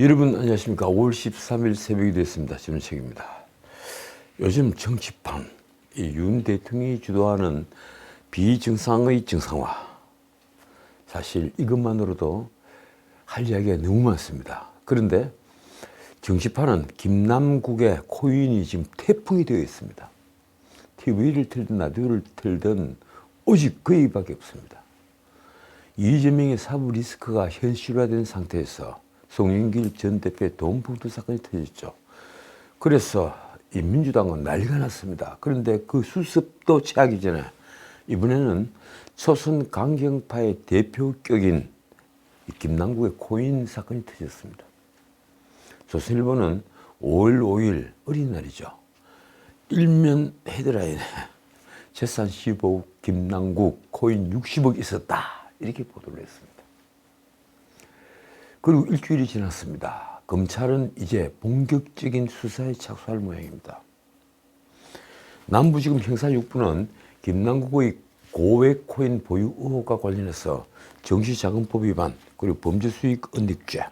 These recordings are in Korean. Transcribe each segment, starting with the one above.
여러분 안녕하십니까. 5월 13일 새벽이 됐습니다. 저는 책입니다. 요즘 정치판, 윤 대통령이 주도하는 비정상의 정상화, 사실 이것만으로도 할 이야기가 너무 많습니다. 그런데 정치판은 김남국의 코인이 지금 태풍이 되어 있습니다. TV를 틀든 라디오를 틀든 오직 그 얘기밖에 없습니다. 이재명의 사법 리스크가 현실화된 상태에서 송영길 전 대표의 돈 봉투 사건이 터졌죠. 그래서 이 민주당은 난리가 났습니다. 그런데 그 수습도 취하기 전에 이번에는 초선 강경파의 대표격인 김남국의 코인 사건이 터졌습니다. 조선일보는 5월 5일 어린날이죠. 일면 헤드라인에 재산 15억 김남국 코인 60억 있었다 이렇게 보도를 했습니다. 그리고 일주일이 지났습니다. 검찰은 이제 본격적인 수사에 착수할 모양입니다. 남부지검 형사 6부는 김남국의 고액 코인 보유 의혹과 관련해서 정치자금법 위반, 그리고 범죄수익 은닉죄,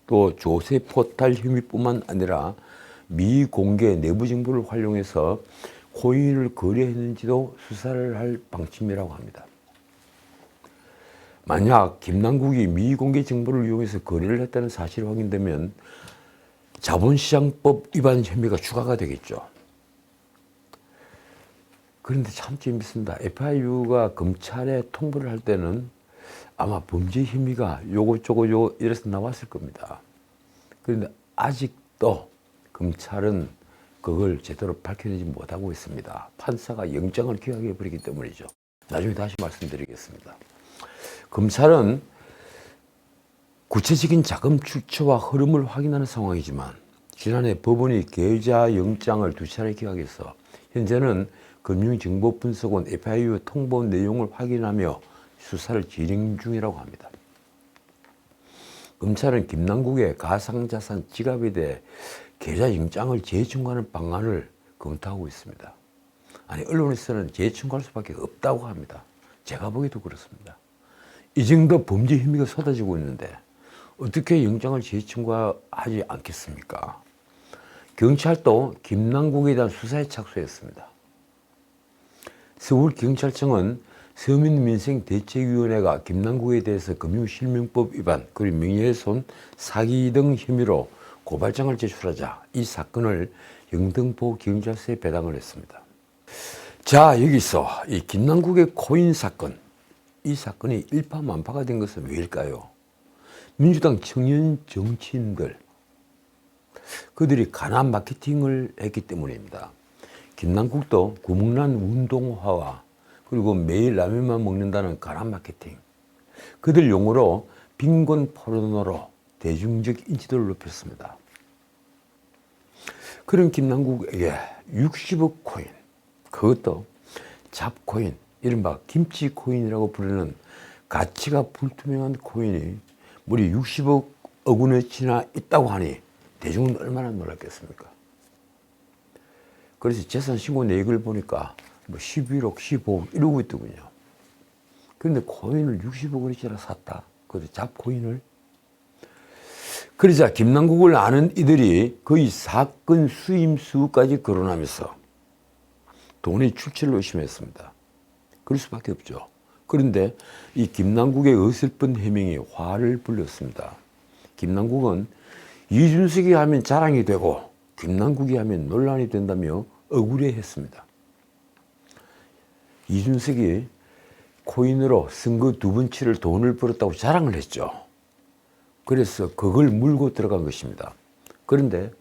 또 조세 포탈 혐의뿐만 아니라 미공개 내부 정보를 활용해서 코인을 거래했는지도 수사를 할 방침이라고 합니다. 만약 김남국이 미공개 정보를 이용해서 거래를 했다는 사실이 확인되면 자본시장법 위반 혐의가 추가가 되겠죠. 그런데 참 재밌습니다. FIU가 검찰에 통보를 할 때는 아마 범죄 혐의가 요거 이래서 나왔을 겁니다. 그런데 아직도 검찰은 그걸 제대로 밝혀내지 못하고 있습니다. 판사가 영장을 기각해 버리기 때문이죠. 나중에 다시 말씀드리겠습니다. 검찰은 구체적인 자금 출처와 흐름을 확인하는 상황이지만 지난해 법원이 계좌 영장을 2차례 기각해서 현재는 금융정보분석원 FIU 통보 내용을 확인하며 수사를 진행 중이라고 합니다. 검찰은 김남국의 가상자산 지갑에 대해 계좌 영장을 재청구하는 방안을 검토하고 있습니다. 아니, 언론에서는 재청구할 수밖에 없다고 합니다. 제가 보기에도 그렇습니다. 이 정도 범죄 혐의가 쏟아지고 있는데 어떻게 영장을 재청구하지 않겠습니까? 경찰도 김남국에 대한 수사에 착수했습니다. 서울경찰청은 서민민생대책위원회가 김남국에 대해서 금융실명법 위반, 그리고 명예훼손, 사기 등 혐의로 고발장을 제출하자 이 사건을 영등포경찰서에 배당을 했습니다. 자, 여기서 이 김남국의 코인 사건, 이 사건이 일파만파가 된 것은 왜일까요? 민주당 청년 정치인들, 그들이 가난 마케팅을 했기 때문입니다. 김남국도 구멍난 운동화와 그리고 매일 라면만 먹는다는 가난 마케팅, 그들 용어로 빈곤 포르노로 대중적 인지도를 높였습니다. 그런 김남국에게 60억 코인, 그것도 잡코인, 이른바 김치코인이라고 부르는 가치가 불투명한 코인이 무려 60억 원어치나 있다고 하니 대중은 얼마나 놀랐겠습니까? 그래서 재산 신고 내역을 보니까 뭐 11억, 15억 이러고 있더군요. 그런데 코인을 60억 원어치나 샀다. 그것도 잡코인을. 그러자 김남국을 아는 이들이 거의 사건 수임수까지 거론하면서 돈의 출처를 의심했습니다. 그럴 수밖에 없죠. 그런데 이 김남국의 어설픈 해명이 화를 불렸습니다. 김남국은 이준석이 하면 자랑이 되고 김남국이 하면 논란이 된다며 억울해했습니다. 이준석이 코인으로 선거 2번 치를 돈을 벌었다고 자랑을 했죠. 그래서 그걸 물고 들어간 것입니다. 그런데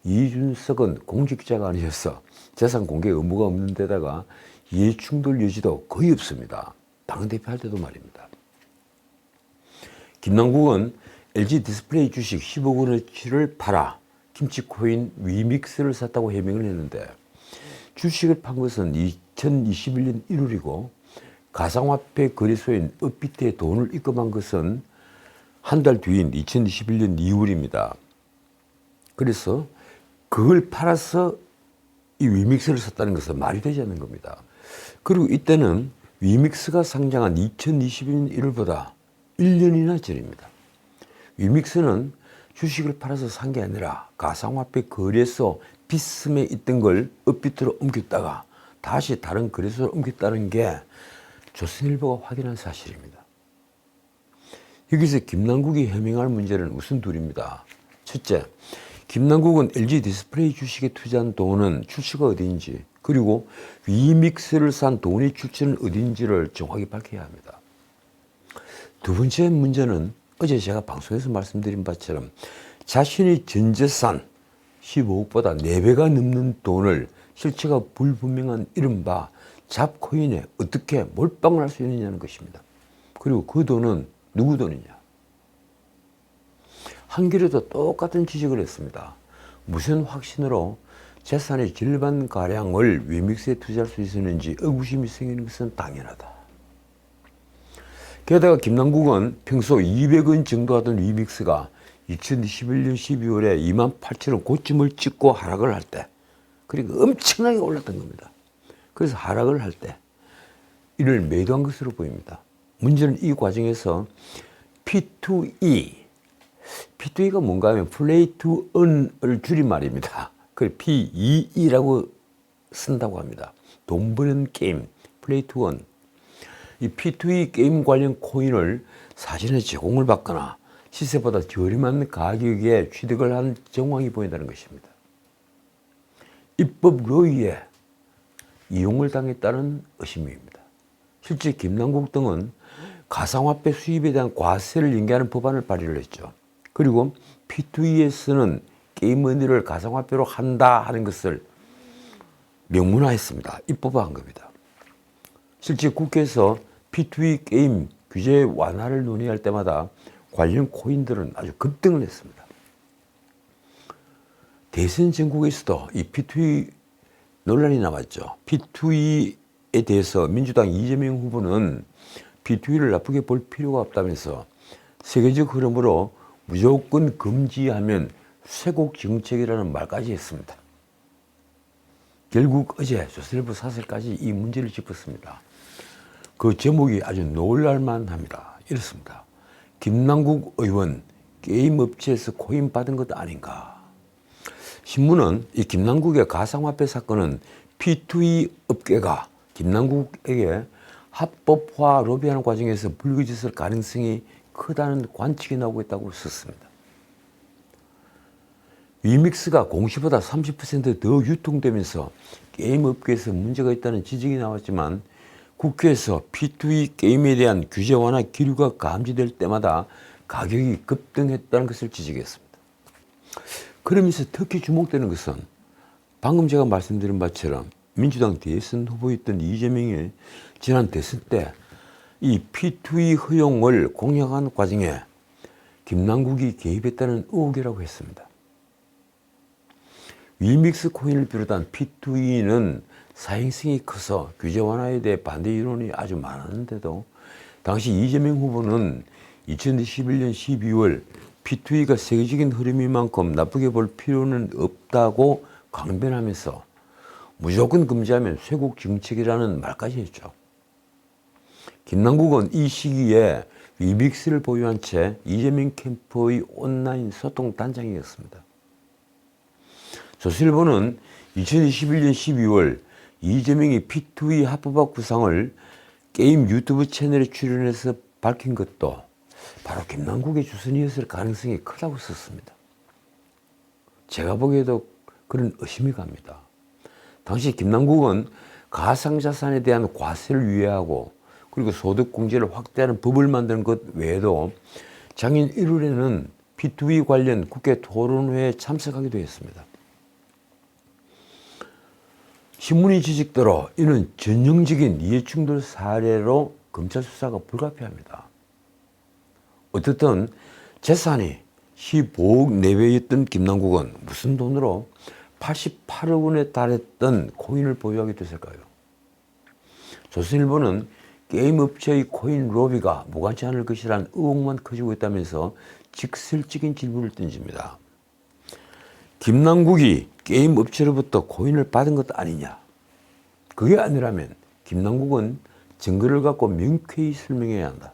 이준석은 공직자가 아니어서 재산 공개 의무가 없는 데다가 이해충돌 여지도 거의 없습니다. 당대표 할 때도 말입니다. 김남국은 LG 디스플레이 주식 10억 원어치를 팔아 김치코인 위믹스를 샀다고 해명을 했는데 주식을 판 것은 2021년 1월이고 가상화폐 거래소인 업비트에 돈을 입금한 것은 한 달 뒤인 2021년 2월입니다. 그래서 그걸 팔아서 이 위믹스를 샀다는 것은 말이 되지 않는 겁니다. 그리고 이때는 위믹스가 상장한 2021년 1월보다 1년이나 전입니다. 위믹스는 주식을 팔아서 산 게 아니라 가상화폐 거래소 비스에 있던 걸 업비트로 옮겼다가 다시 다른 거래소로 옮겼다는 게 조선일보가 확인한 사실입니다. 여기서 김남국이 해명할 문제는 우선 둘입니다. 첫째, 김남국은 LG 디스플레이 주식에 투자한 돈은 출처가 어디인지, 그리고 위믹스를 산 돈의 출처는 어디인지를 정확히 밝혀야 합니다. 두 번째 문제는 어제 제가 방송에서 말씀드린 바처럼 자신의 전 재산 15억보다 4배가 넘는 돈을 실체가 불분명한 이른바 잡코인에 어떻게 몰빵을 할 수 있느냐는 것입니다. 그리고 그 돈은 누구 돈이냐? 한겨레도 똑같은 지적을 했습니다. 무슨 확신으로 재산의 절반가량을 위믹스에 투자할 수 있었는지 의구심이 생기는 것은 당연하다. 게다가 김남국은 평소 200원 정도 하던 위믹스가 2021년 12월에 28,000원 고점을 찍고 하락을 할 때, 그러니까 엄청나게 올랐던 겁니다. 그래서 하락을 할 때 이를 매도한 것으로 보입니다. 문제는 이 과정에서 P2E가 뭔가 하면 Play to Earn을 줄임말입니다. 그걸 PEE라고 쓴다고 합니다. 돈 버는 게임, Play to Earn. 이 P2E 게임 관련 코인을 사전에 제공을 받거나 시세보다 저렴한 가격에 취득을 한 정황이 보인다는 것입니다. 입법 로위에 이용을 당했다는 의심입니다. 실제 김남국 등은 가상화폐 수입에 대한 과세를 연기하는 법안을 발의를 했죠. 그리고 P2E에서는 게임 머니를 가상화폐로 한다 하는 것을 명문화했습니다. 입법화한 겁니다. 실제 국회에서 P2E 게임 규제 완화를 논의할 때마다 관련 코인들은 아주 급등을 했습니다. 대선 전국에서도 이 P2E 논란이 나왔죠. P2E에 대해서 민주당 이재명 후보는 P2E를 나쁘게 볼 필요가 없다면서 세계적 흐름으로 무조건 금지하면 쇄국 정책이라는 말까지 했습니다. 결국 어제 조선일보 사설까지 이 문제를 짚었습니다. 그 제목이 아주 놀랄만 합니다. 이렇습니다. 김남국 의원 게임 업체에서 코인 받은 것 아닌가. 신문은 이 김남국의 가상화폐 사건은 P2E 업계가 김남국에게 합법화 로비하는 과정에서 불거졌을 가능성이 크다는 관측이 나오고 있다고 썼습니다. 위믹스가 공시보다 30%더 유통되면서 게임 업계에서 문제가 있다는 지적이 나왔지만 국회에서 P2E 게임에 대한 규제 완화 기류가 감지될 때마다 가격이 급등했다는 것을 지적했습니다. 그러면서 특히 주목되는 것은 방금 제가 말씀드린 바처럼 민주당 대선 후보였던 이재명이 지난 대선 때 이 P2E 허용을 공약하는 과정에 김남국이 개입했다는 의혹이라고 했습니다. 위믹스 코인을 비롯한 P2E는 사행성이 커서 규제 완화에 대해 반대 여론이 아주 많았는데도 당시 이재명 후보는 2021년 12월 P2E가 세계적인 흐름인 만큼 나쁘게 볼 필요는 없다고 강변하면서 무조건 금지하면 쇄국 정책이라는 말까지 했죠. 김남국은 이 시기에 위믹스를 보유한 채 이재명 캠프의 온라인 소통 단장이었습니다. 조선일보는 2021년 12월 이재명이 P2E 합법화 구상을 게임 유튜브 채널에 출연해서 밝힌 것도 바로 김남국의 주선이었을 가능성이 크다고 썼습니다. 제가 보기에도 그런 의심이 갑니다. 당시 김남국은 가상자산에 대한 과세를 유예하고 그리고 소득공제를 확대하는 법을 만드는 것 외에도 작년 1월에는 P2E 관련 국회 토론회에 참석하기도 했습니다. 신문의 지적대로 이는 전형적인 이해충돌 사례로 검찰 수사가 불가피합니다. 어쨌든 재산이 15억 내외였던 김남국은 무슨 돈으로 88억 원에 달했던 코인을 보유하게 됐을까요? 조선일보는 게임 업체의 코인 로비가 무관치 않을 것이라는 의혹만 커지고 있다면서 직설적인 질문을 던집니다. 김남국이 게임 업체로부터 코인을 받은 것 아니냐? 그게 아니라면 김남국은 증거를 갖고 명쾌히 설명해야 한다.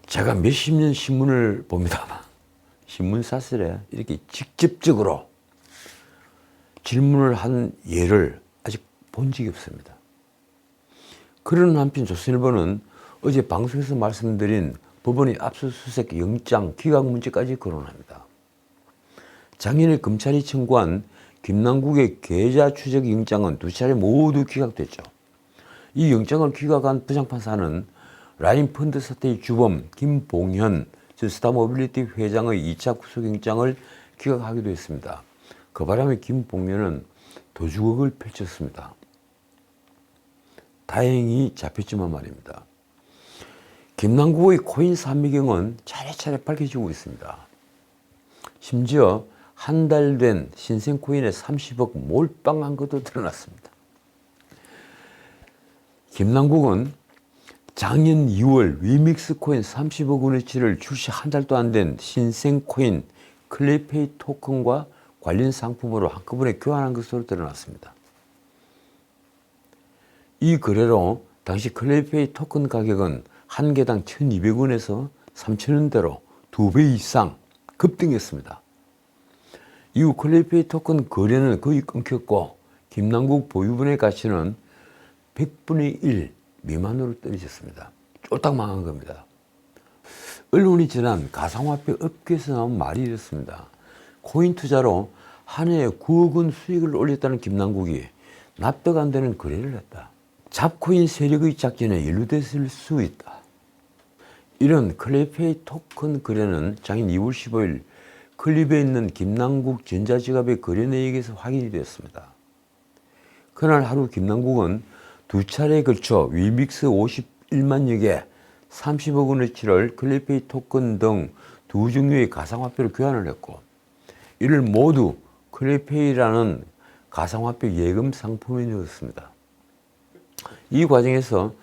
제가 몇십 년 신문을 봅니다만 신문 사설에 이렇게 직접적으로 질문을 한 예를 아직 본 적이 없습니다. 그런 한편 조선일보는 어제 방송에서 말씀드린 법원의 압수수색 영장 기각 문제까지 거론합니다. 작년에 검찰이 청구한 김남국의 계좌 추적 영장은 2차례 모두 기각됐죠. 이 영장을 기각한 부장판사는 라인펀드 사태의 주범 김봉현 스타모빌리티 회장의 2차 구속영장을 기각하기도 했습니다. 그 바람에 김봉현은 도주극을 펼쳤습니다. 다행히 잡혔지만 말입니다. 김남국의 코인 산미경은 차례차례 밝혀지고 있습니다. 심지어 한 달 된 신생코인에 30억 몰빵한 것도 드러났습니다. 김남국은 작년 2월 위믹스 코인 30억 원어치를 출시 한 달도 안 된 신생코인 클레이페이 토큰과 관련 상품으로 한꺼번에 교환한 것으로 드러났습니다. 이 거래로 당시 클레이페이 토큰 가격은 한 개당 1,200원에서 3,000원대로 2배 이상 급등했습니다. 이후 클레이페이 토큰 거래는 거의 끊겼고 김남국 보유분의 가치는 100분의 1 미만으로 떨어졌습니다. 쫄딱 망한 겁니다. 언론이 전한 가상화폐 업계에서 나온 말이 이렇습니다. 코인 투자로 한 해에 9억 원 수익을 올렸다는 김남국이 납득 안 되는 거래를 했다. 잡코인 세력의 작전에 연루됐을 수 있다. 이런 클레이페이 토큰 거래는 작년 2월 15일 클립에 있는 김남국 전자지갑의 거래 내역에서 확인이 되었습니다. 그날 하루 김남국은 2차례에 걸쳐 위믹스 51만여 개 30억 원어치를 클레이페이 토큰 등 2종류의 가상화폐로 교환을 했고 이를 모두 클레이페이라는 가상화폐 예금 상품에 넣었습니다. 이 과정에서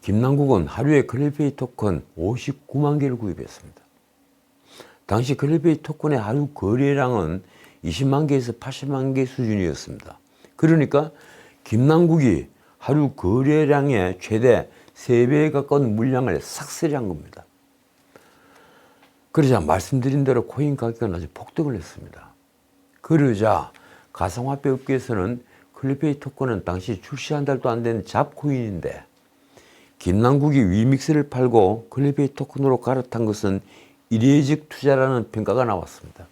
김남국은 하루에 클레이페이 토큰 59만 개를 구입했습니다. 당시 클레이페이 토큰의 하루 거래량은 20만 개에서 80만 개 수준이었습니다. 그러니까 김남국이 하루 거래량의 최대 3배에 가까운 물량을 삭슬한 겁니다. 그러자 말씀드린 대로 코인 가격은 아주 폭등을 했습니다. 그러자 가상화폐 업계에서는 클레이페이 토큰은 당시 출시 한 달도 안 된 잡코인인데 김남국이 위믹스를 팔고 클레이페이 토큰으로 갈아탄 것은 이례적 투자라는 평가가 나왔습니다.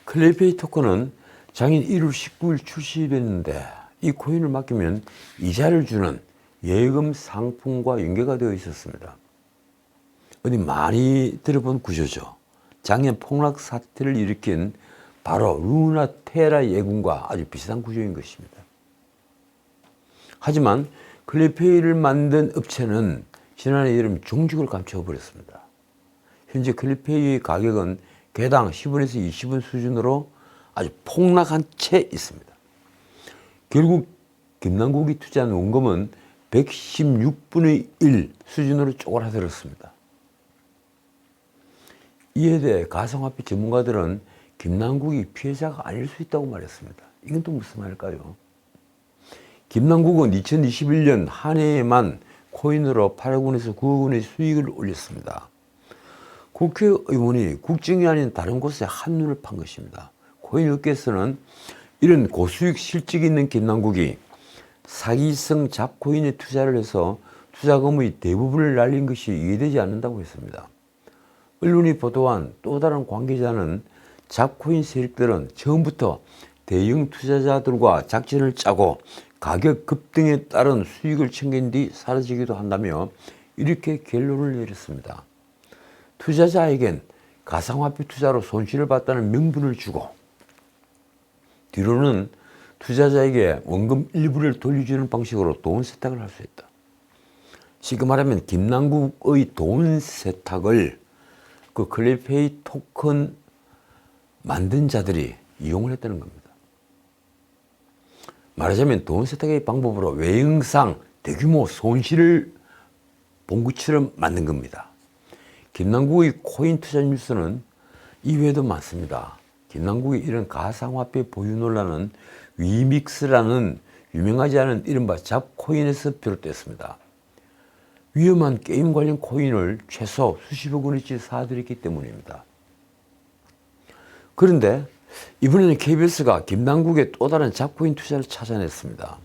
클레이페이 토큰은 작년 1월 19일 출시됐는데 이 코인을 맡기면 이자를 주는 예금 상품과 연계가 되어 있었습니다. 어디 많이 들어본 구조죠. 작년 폭락 사태를 일으킨 바로 루나테라 예금과 아주 비슷한 구조인 것입니다. 하지만 클레이페이를 만든 업체는 지난해 여름 종식을 감춰버렸습니다. 현재 클레이페이의 가격은 개당 10원에서 20원 수준으로 아주 폭락한 채 있습니다. 결국 김남국이 투자한 원금은 116분의 1 수준으로 쪼그라들었습니다. 이에 대해 가상화폐 전문가들은 김남국이 피해자가 아닐 수 있다고 말했습니다. 이건 또 무슨 말일까요? 김남국은 2021년 한 해에만 코인으로 8억 원에서 9억 원의 수익을 올렸습니다. 국회의원이 국정이 아닌 다른 곳에 한눈을 판 것입니다. 코인 업계에서는 이런 고수익 실적이 있는 김남국이 사기성 잡코인에 투자를 해서 투자금의 대부분을 날린 것이 이해되지 않는다고 했습니다. 언론이 보도한 또 다른 관계자는 잡코인 세력들은 처음부터 대형 투자자들과 작전을 짜고 가격 급등에 따른 수익을 챙긴 뒤 사라지기도 한다며 이렇게 결론을 내렸습니다. 투자자에겐 가상화폐 투자로 손실을 봤다는 명분을 주고 뒤로는 투자자에게 원금 일부를 돌려주는 방식으로 돈 세탁을 할 수 있다. 쉽게 말하면 김남국의 돈 세탁을 그 클레이페이 토큰 만든 자들이 이용을 했다는 겁니다. 말하자면 돈 세탁의 방법으로 외형상 대규모 손실을 본 것처럼 만든 겁니다. 김남국의 코인 투자 뉴스는 이외에도 많습니다. 김남국의 이런 가상화폐 보유 논란은 위믹스라는 유명하지 않은 이른바 잡코인에서 비롯됐습니다. 위험한 게임 관련 코인을 최소 수십억 원어치 사들였기 때문입니다. 그런데 이번에는 KBS가 김남국의 또 다른 잡코인 투자를 찾아냈습니다.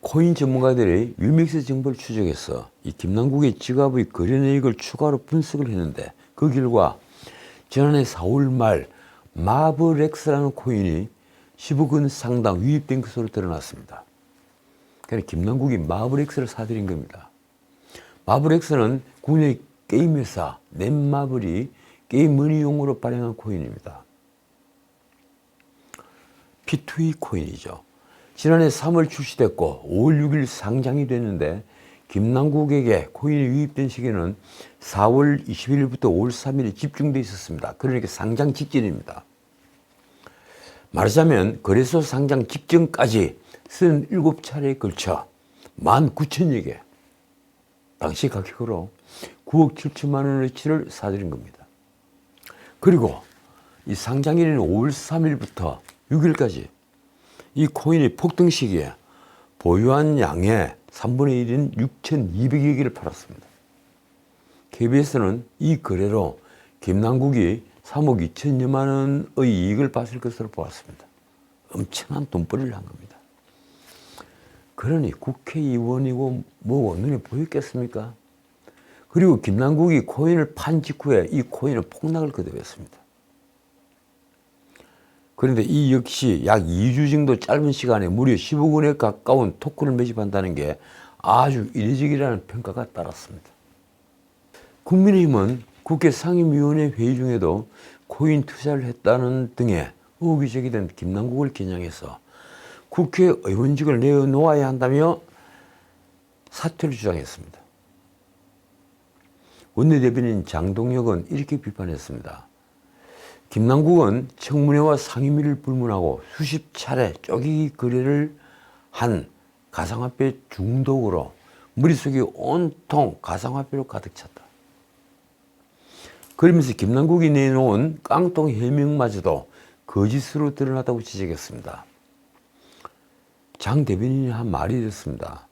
코인 전문가들이 위믹스 정보를 추적해서 이 김남국의 지갑의 거래내역을 추가로 분석을 했는데 그 결과 지난해 4월 말 마블엑스라는 코인이 10억 원 상당 유입된 것으로 드러났습니다. 그러니까 김남국이 마블엑스를 사들인 겁니다. 마블엑스는 국내 게임 회사 넷마블이 게임 머니용으로 발행한 코인입니다. P2E 코인이죠. 지난해 3월 출시됐고 5월 6일 상장이 됐는데 김남국에게 코인이 유입된 시기는 4월 21일부터 5월 3일에 집중되어 있었습니다. 그러니까 상장 직전입니다. 말하자면 거래소 상장 직전까지 37차례에 걸쳐 19,000여 개, 당시 가격으로 9억 7천만 원어치를 사들인 겁니다. 그리고 이 상장일인 5월 3일부터 6일까지 이 코인이 폭등 시기에 보유한 양의 3분의 1인 6,200여 개를 팔았습니다. KBS는 이 거래로 김남국이 3억 2천여만 원의 이익을 봤을 것으로 보았습니다. 엄청난 돈벌이를 한 겁니다. 그러니 국회의원이고 뭐고 눈에 보였겠습니까? 그리고 김남국이 코인을 판 직후에 이 코인은 폭락을 거듭했습니다. 그런데 이 역시 약 2주 정도 짧은 시간에 무려 10억 원에 가까운 토큰을 매집한다는 게 아주 이례적이라는 평가가 따랐습니다. 국민의힘은 국회 상임위원회 회의 중에도 코인 투자를 했다는 등의 의혹이 제기된 김남국을 겨냥해서 국회의원직을 내어놓아야 한다며 사퇴를 주장했습니다. 원내대변인 장동혁은 이렇게 비판했습니다. 김남국은 청문회와 상임위를 불문하고 수십 차례 쪼개기 거래를 한 가상화폐 중독으로 머릿속이 온통 가상화폐로 가득 찼다. 그러면서 김남국이 내놓은 깡통 해명마저도 거짓으로 드러났다고 지적했습니다. 장 대변인이 한 말이 이렇습니다.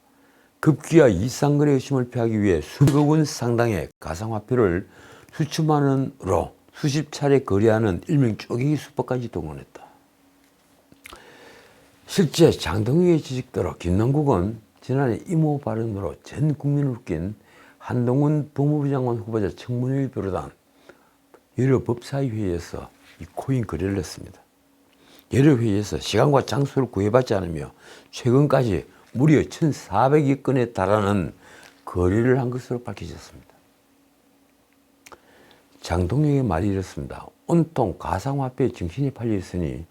급기야 이상거래 의심을 피하기 위해 수백억 원 상당의 가상화폐를 수천만 원으로 수십 차례 거래하는 일명 쪼개기 수법까지 동원했다. 실제 장동혁의 지적대로 김남국은 지난해 이모 발언으로 전 국민을 웃긴 한동훈 법무부 장관 후보자 청문회를 비롯한 여러 법사위 회의에서 이 코인 거래를 했습니다. 여러 회의에서 시간과 장소를 구애받지 않으며 최근까지 무려 1,400여 건에 달하는 거래를 한 것으로 밝혀졌습니다. 장동혁의 말이 이렇습니다. 온통 가상화폐에 정신이 팔려 있으니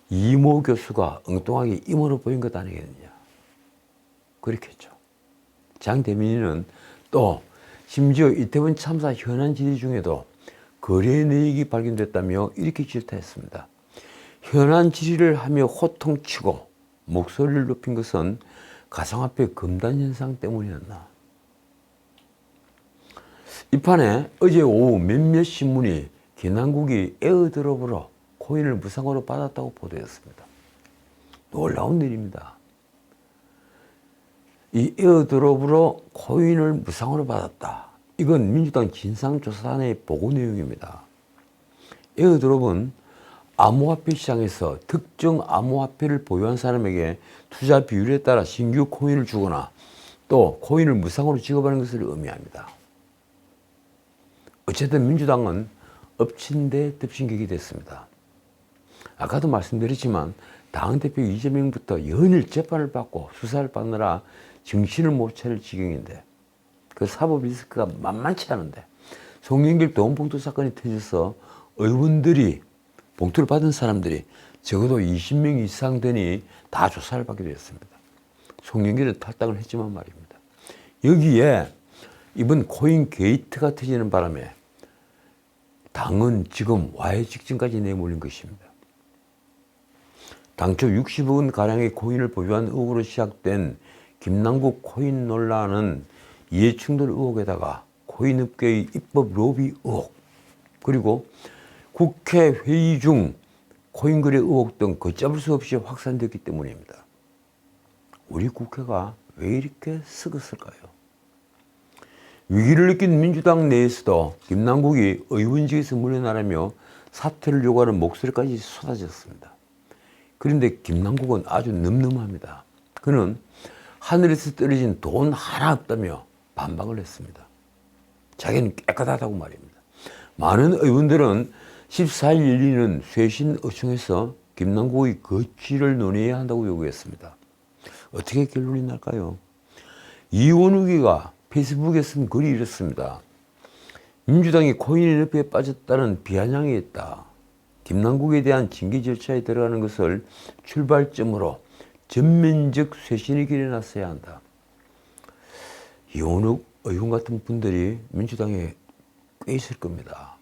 이모 교수가 엉뚱하게 이모로 보인 것 아니겠느냐. 그렇게 했죠. 장 대변인은 또 심지어 이태원 참사 현안 질의 중에도 거래 내역이 발견됐다며 이렇게 질타했습니다. 현안 질의를 하며 호통치고 목소리를 높인 것은 가상화폐 금단 현상 때문이었나. 이 판에 어제 오후 몇몇 신문이 김남국이 에어드롭으로 코인을 무상으로 받았다고 보도했습니다. 놀라운 일입니다. 이 에어드롭으로 코인을 무상으로 받았다. 이건 민주당 진상조사단의 보고 내용입니다. 에어드롭은 암호화폐 시장에서 특정 암호화폐를 보유한 사람에게 투자 비율에 따라 신규 코인을 주거나 또 코인을 무상으로 지급하는 것을 의미합니다. 어쨌든 민주당은 엎친데 덮친격이 됐습니다. 아까도 말씀드렸지만 당대표 이재명부터 연일 재판을 받고 수사를 받느라 정신을 못 차릴 지경인데 그 사법 리스크가 만만치 않은데 송영길 돈봉투 사건이 터져서 의원들이 봉투를 받은 사람들이 적어도 20명 이상 되니 다 조사를 받게 되었습니다. 송영길은 탈당을 했지만 말입니다. 여기에 이번 코인 게이트가 터지는 바람에 당은 지금 와해 직전까지 내몰린 것입니다. 당초 60억 원 가량의 코인을 보유한 의혹으로 시작된 김남국 코인 논란은 이해충돌 의혹에다가 코인업계의 입법 로비 의혹 그리고 국회 회의 중 코인 거래 의혹 등 걷잡을 수 없이 확산됐기 때문입니다. 우리 국회가 왜 이렇게 썩었을까요? 위기를 느낀 민주당 내에서도 김남국이 의원직에서 물러나라며 사퇴를 요구하는 목소리까지 쏟아졌습니다. 그런데 김남국은 아주 늠름합니다. 그는 하늘에서 떨어진 돈 하나 없다며 반박을 했습니다. 자기는 깨끗하다고 말입니다. 많은 의원들은 14일 열리는 쇄신의총에서 김남국의 거취를 논의해야 한다고 요구했습니다. 어떻게 결론이 날까요? 이원욱이가 페이스북에 쓴 글이 이렇습니다. 민주당이 코인 늪에 빠졌다는 비아냥이 있다. 김남국에 대한 징계 절차에 들어가는 것을 출발점으로 전면적 쇄신의 길에 나서야 한다. 이원욱 의원 같은 분들이 민주당에 꽤 있을 겁니다.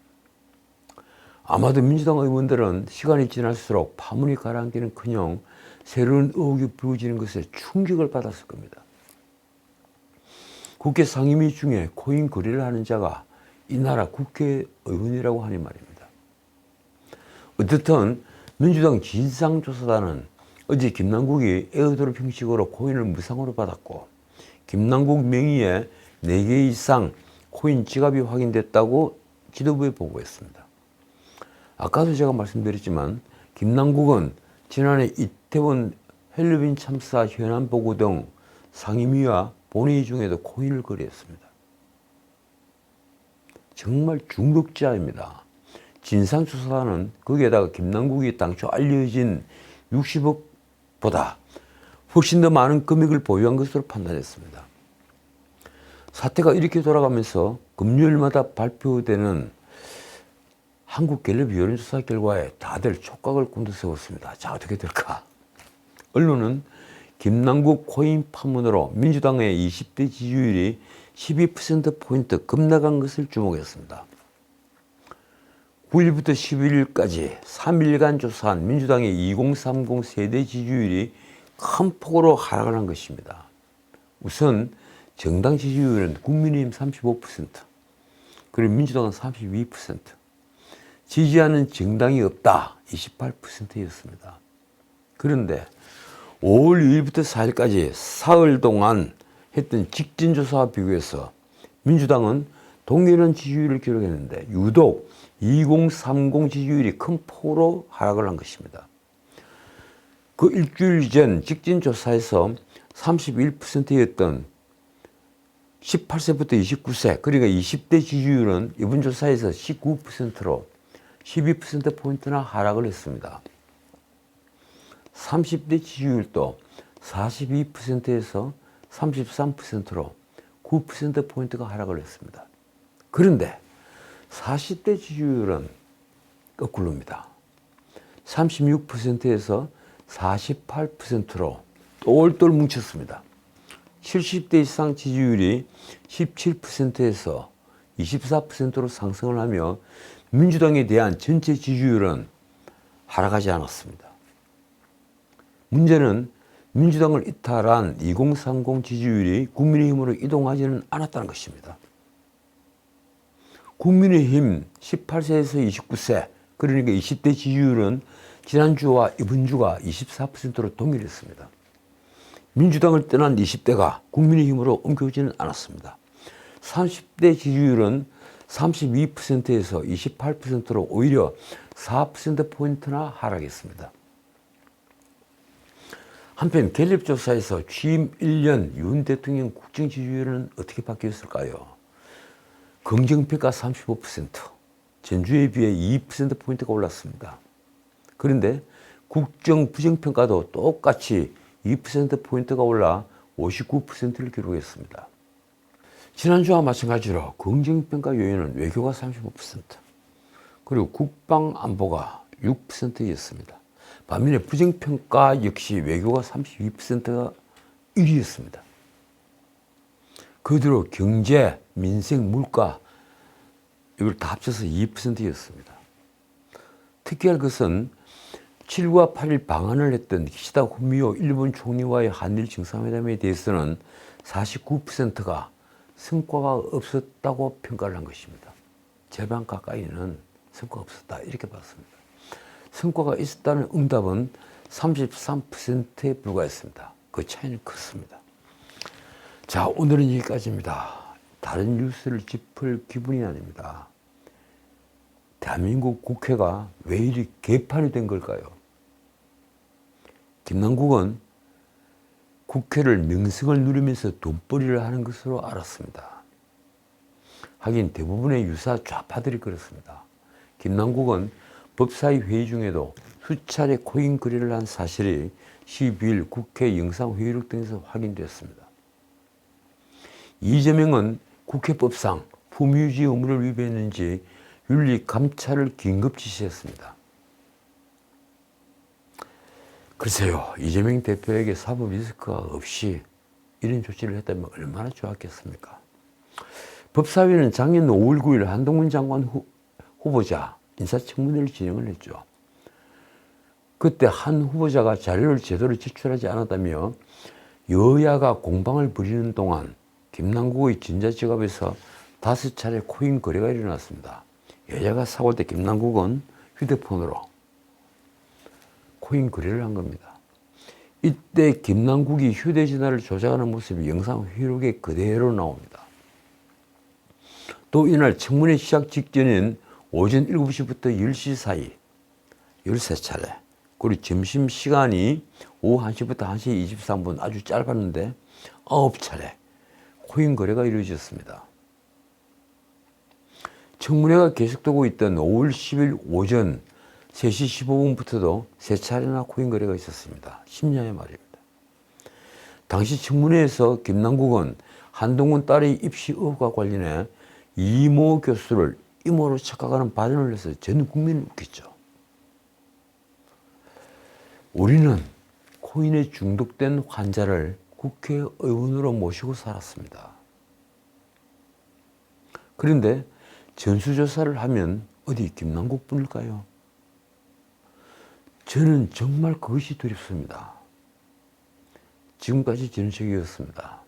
아마도 민주당 의원들은 시간이 지날수록 파문이 가라앉기는커녕 새로운 의혹이 불거지는 것에 충격을 받았을 겁니다. 국회 상임위 중에 코인 거래를 하는 자가 이 나라 국회의원이라고 하니 말입니다. 어떻든 민주당 진상조사단은 어제 김남국이 에어드롭 형식으로 코인을 무상으로 받았고 김남국 명의의 4개 이상 코인 지갑이 확인됐다고 지도부에 보고했습니다. 아까도 제가 말씀드렸지만 김남국은 지난해 이태원 헬로윈 참사 현안 보고 등 상임위와 본회의 중에도 코인을 거래했습니다. 정말 중독자입니다. 진상조사단은 거기에다가 김남국이 당초 알려진 60억보다 훨씬 더 많은 금액을 보유한 것으로 판단했습니다. 사태가 이렇게 돌아가면서 금요일마다 발표되는 한국갤럽 여론조사 결과에 다들 촉각을 곤두세웠습니다. 자, 어떻게 될까? 언론은 김남국 코인 파문으로 민주당의 20대 지지율이 12%포인트 급락한 것을 주목했습니다. 9일부터 11일까지 3일간 조사한 민주당의 2030 세대 지지율이 큰 폭으로 하락을 한 것입니다. 우선 정당 지지율은 국민의힘 35%, 그리고 민주당은 32%, 지지하는 정당이 없다 28%였습니다. 그런데 5월 2일부터 4일까지 사흘 동안 했던 직전조사와 비교해서 민주당은 동일한 지지율을 기록했는데 유독 2030 지지율이 큰 폭으로 하락을 한 것입니다. 그 일주일 전 직전조사에서 31%였던 18세부터 29세 그러니까 20대 지지율은 이번 조사에서 19%로 12%포인트나 하락을 했습니다. 30대 지지율도 42%에서 33%로 9%포인트가 하락을 했습니다. 그런데 40대 지지율은 거꾸로입니다. 36%에서 48%로 똘똘 뭉쳤습니다. 70대 이상 지지율이 17%에서 24%로 상승을 하며 민주당에 대한 전체 지지율은 하락하지 않았습니다. 문제는 민주당을 이탈한 2030 지지율이 국민의힘으로 이동하지는 않았다는 것입니다. 국민의힘 18세에서 29세 그러니까 20대 지지율은 지난주와 이번 주가 24%로 동일했습니다. 민주당을 떠난 20대가 국민의힘으로 옮겨오지는 않았습니다. 30대 지지율은 32%에서 28%로 오히려 4%포인트나 하락했습니다. 한편 갤럽조사에서 취임 1년 윤 대통령 국정 지지율은 어떻게 바뀌었을까요? 긍정평가 35%, 전주에 비해 2%포인트가 올랐습니다. 그런데 국정 부정평가도 똑같이 2%포인트가 올라 59%를 기록했습니다. 지난주와 마찬가지로 긍정평가 요인은 외교가 35%, 그리고 국방안보가 6%였습니다. 반면에 부정평가 역시 외교가 32%가 1위였습니다. 그 뒤로 경제, 민생, 물가 이걸 다 합쳐서 2%였습니다. 특이할 것은 7과 8일 방한을 했던 기시다 후미오 일본 총리와의 한일 정상회담에 대해서는 49%가 성과가 없었다고 평가를 한 것입니다. 절반 가까이는 성과가 없었다 이렇게 봤습니다. 성과가 있었다는 응답은 33%에 불과했습니다. 그 차이는 컸습니다. 자, 오늘은 여기까지입니다. 다른 뉴스를 짚을 기분이 아닙니다. 대한민국 국회가 왜 이리 개판이 된 걸까요? 김남국은 국회를 명성을 누리면서 돈벌이를 하는 것으로 알았습니다. 하긴 대부분의 유사 좌파들이 그렇습니다. 김남국은 법사위 회의 중에도 수차례 코인 거래를 한 사실이 12일 국회 영상회의록 등에서 확인됐습니다. 이재명은 국회법상 품위유지 의무를 위반했는지 윤리감찰을 긴급 지시했습니다. 글쎄요, 이재명 대표에게 사법 리스크가 없이 이런 조치를 했다면 얼마나 좋았겠습니까? 법사위는 작년 5월 9일 한동훈 장관 후보자 인사청문회를 진행을 했죠. 그때 한 후보자가 자료를 제대로 제출하지 않았다며 여야가 공방을 벌이는 동안 김남국의 전자지갑에서 5차례 코인 거래가 일어났습니다. 여야가 싸울 때 김남국은 휴대폰으로 코인 거래를 한 겁니다. 이때 김남국이 휴대전화를 조작하는 모습이 영상 회의록에 그대로 나옵니다. 또 이날 청문회 시작 직전인 오전 7시부터 10시 사이 13차례, 그리고 점심시간이 오후 1시부터 1시 23분 아주 짧았는데 9차례 코인 거래가 이루어졌습니다. 청문회가 계속되고 있던 5월 10일 오전 3시 15분부터도 3차례나 코인 거래가 있었습니다. 심야의 말입니다. 당시 청문회에서 김남국은 한동훈 딸의 입시 의혹과 관련해 이모 교수를 이모로 착각하는 발언을 해서 전 국민을 웃겼죠. 우리는 코인에 중독된 환자를 국회의원으로 모시고 살았습니다. 그런데 전수조사를 하면 어디 김남국뿐일까요? 저는 정말 그것이 두렵습니다. 지금까지 전우책이었습니다.